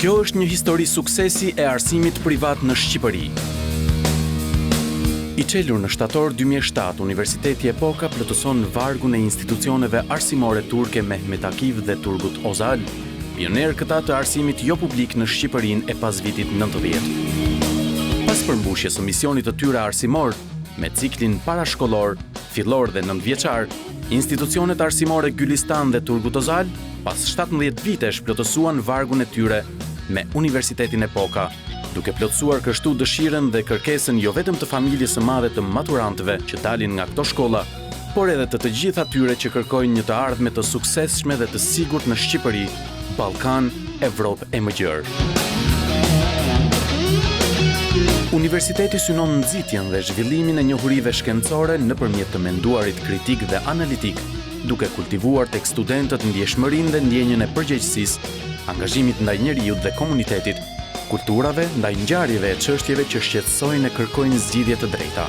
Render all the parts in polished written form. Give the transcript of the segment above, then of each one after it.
Kjo është një histori suksesi e arsimit privat në Shqipëri. I çelur në shtator 2007, Universiteti Epoka plotëson vargun e institucioneve arsimore turke Mehmet Akif dhe Turgut Özal, pioner këta të arsimit jo publik në Shqipërinë e pas vitit 90. Pas përmbushjes së misionit të tyre arsimor, me ciklin parashkollor, fillor dhe nëntëvjeçar, institucionet arsimore Gülistan dhe Turgut Özal, pas 17 vitesh plotësuan vargun e tyre me Universitetin Epoka, duke plotësuar kështu dëshirën dhe kërkesën jo vetëm të familjes së madhe të maturantëve që dalin nga këto shkolla, por edhe të gjithë atyre që kërkojnë një të ardhme të suksesshme dhe të sigurt në Shqipëri, Ballkan, Evropë e Mëgjerë. Universiteti synon nxitjen dhe zhvillimin e njohurive shkencore nëpërmjet të menduarit kritik dhe analitik, duke kultivuar tek studentët ndjeshmërinë dhe ndjenjën e përgjegjësisë, angazhimit ndaj njeriut dhe komunitetit, kulturave ndaj ngjarjeve e çështjeve që shqetësojnë e kërkojnë zgjidhje të drejta.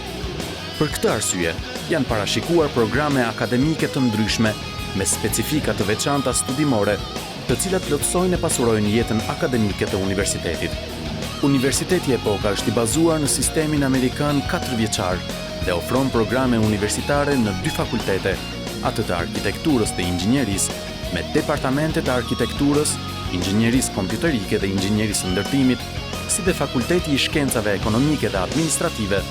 Për këtë arsye, janë parashikuar programe akademike të ndryshme me specifika të veçanta studimore, të cilat plotësojnë e pasurojnë jetën akademike të universitetit. Universiteti Epoka është i bazuar në sistemin amerikan 4 vjeçar dhe ofron programe universitare në 2 fakultete, atë të arkitekturës dhe inxhinierisë, me departamente të arkitekturës, inxhinierisë kompjuterike dhe inxhinierisë ndërtimit, si dhe fakulteti i shkencave ekonomike dhe administrative,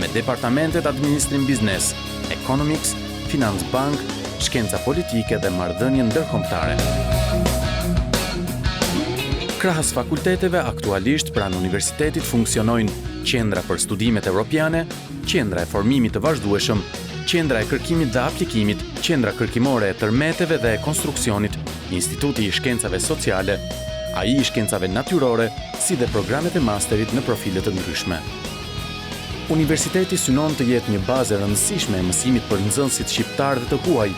me departamentet administrim biznes, economics, finance bank, shkenca politike dhe marrëdhënie ndërkombëtare. Krahas fakulteteve, aktualisht pranë universitetit funksionojnë qendra për studimet evropiane, qendra e formimit të vazhdueshëm, qendra e kërkimit dhe aplikimit, qendra kërkimore e tërmeteve dhe e konstruksionit, Instituti i Shkencave Sociale, AI i Shkencave Natyrore, si dhe programet e masterit në profile të ndryshme. Universiteti synon të jetë një bazë e rëndësishme e mësimit për nxënësit shqiptar dhe të huaj.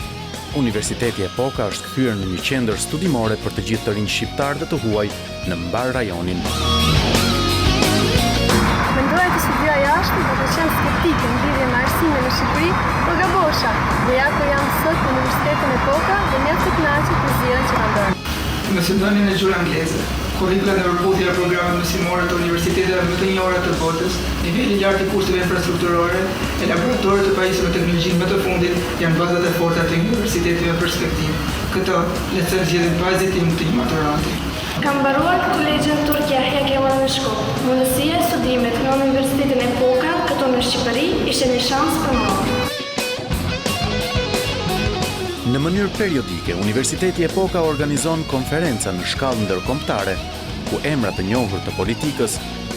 Universiteti Epoka është kthyer në një qendër studimore për të gjithë të rinj shqiptar dhe të huaj në mbar rajonin. Mendoja të studioja jashtë, por të qenë skeptike në lidhje me arsimin në Shqipëri, por gabosha. Dhe ja ku jam sot në Universitetin Epoka dhe mjaft të kënaqur për zgjedhjen që kam bërë. Me sintonin e gjuhë angleze, kurrikulat e përputhjera programeve mësimore të universiteteve më të njohura të botës, niveli i lartë i kurseve infrastrukturore, e laboratoret të pajisur me teknologjinë më të fundit janë bazat e forta të universiteteve në perspektivë. Këto lehtësojnë zgjedhjen pa hezitim të një maturanti. Kam mbaruar kolegjin Turqi Yahya Kemal në Shkodër. Mundësia e studimit në Universitetin Epoka këtu në Shqipëri ishte një shans për mua. Në mënyrë periodike, Universiteti Epoka organizon konferenca në shkallë ndërkombëtare, ku emra të njohur të politikës,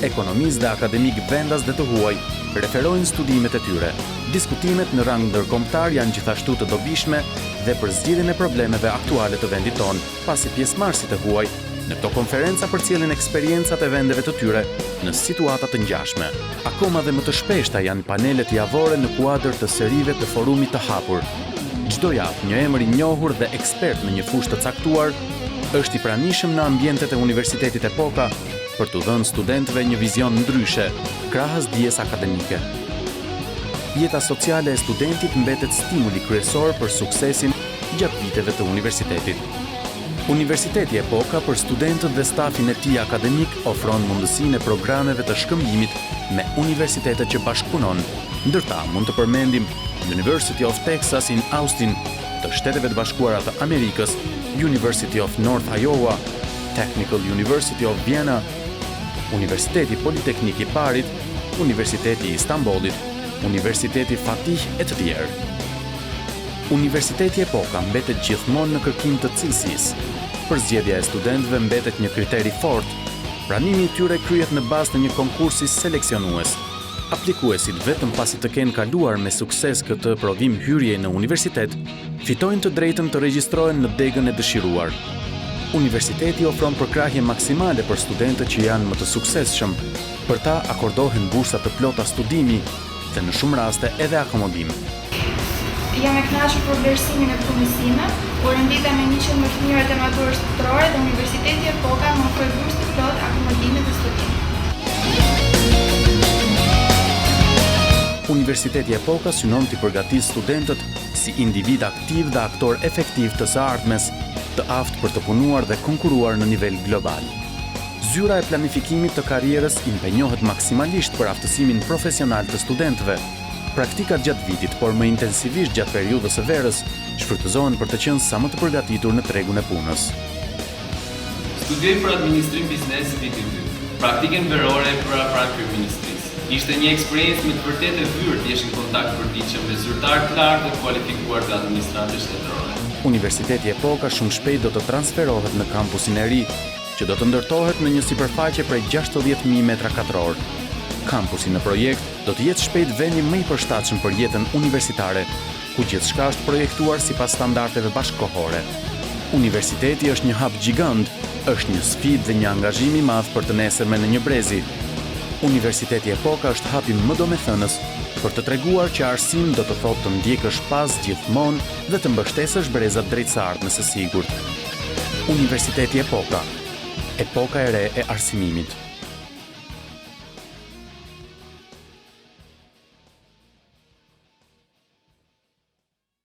ekonomisë dhe akademik vendas dhe të huaj referojnë studimet e tyre. Diskutimet në rang ndërkombëtar janë gjithashtu të dobishme dhe për zgjidhjen e problemeve aktuale të vendit tonë, pasi pjesëmarrësit e huaj në këto konferenca përcjellin eksperiencat e vendeve të tyre në situata të ngjashme. Akoma dhe më të shpeshta janë panelet javore në kuadër të serive të forumit të hapur. Çdo javë një emër i njohur dhe ekspert në një fushë të caktuar është i pranishëm në ambientet e Universitetit Epoka për t'u dhënë studentëve një vizion ndryshe, krahas dijes akademike. Jeta sociale e studentit mbetet stimuli kryesor për suksesin gjatë viteve të universitetit. Universiteti Epoka për studentët dhe stafin e tij akademik ofron mundësinë e programeve të shkëmbimit me universitetet që bashkëpunon. Ndërta mund të përmendim University of Texas in Austin, të Shteteve të Bashkuara të Amerikës, University of North Iowa, Technical University of Vienna, Universiteti Politeknik i Parit, Universiteti i Istanbulit, Universiteti Fatih e të tjerë. Universiteti Epoka mbetet gjithmonë në kërkim të cilësisë. Përzgjedhja e studentëve mbetet një kriteri fort. Pranimi i tyre kryhet në bazë të një konkursi seleksionues. Aplikuesit vetëm pasi të kenë kaluar me sukses këtë provim hyrje në universitet, fitojnë të drejtën të regjistrohen në degën e dëshiruar. Universiteti ofron përkrahje maksimale për studentët që janë më të suksesshëm. Për ta akordohen bursa të plota studimi dhe në shumë raste edhe akomodim. Jam e kënaqur për vlerësimin e punësime, por rendita me 100 më të mirët e maturës shtetërore dhe Universiteti Epoka më ofroi bursë të plotë akomodime dhe studime. Universiteti Epoka synon t'i përgatisë studentët si individ aktiv dhe aktor efektiv të së ardhmes, të aftë për të punuar dhe konkuruar në nivel global. zyra e planifikimit të karrierës impenjohet maksimalisht për aftësimin profesional të studentëve. Praktikat gjatë vitit, por më intensivisht gjatë periudhës së verës, shfrytëzohen për të qenë sa më të përgatitur në tregun e punës. Studioj për administrim biznesi viti 2, praktikën verore para kryeministrisë. Ishte një eksperiencë me të vërtetë e hyrë të jesh në kontakt përditshëm me zyrtar të lartë dhe kualifikuar të administratës shtetërore. Universiteti Epoka shumë shpejt do të transferohet në kampusin e ri, që do të ndërtohet në një sipërfaqe prej 60.000 metra katror. Kampusi në projekt do të jetë shpejt vendi më i përshtatshëm për jetën universitare, ku gjithçka është projektuar sipas standardeve bashkëkohore. Universiteti është një hap gjigant, është një sfidë dhe një angazhim i madh për të nesërmen në një brezi. Universiteti Epoka është hapi më domethënës për të treguar që arsim do të thotë të ndjekësh pas gjithmonë dhe të mbështesësh brezat drejt së ardhmës së sigurt. Universiteti Epoka, epoka e re e arsimimit.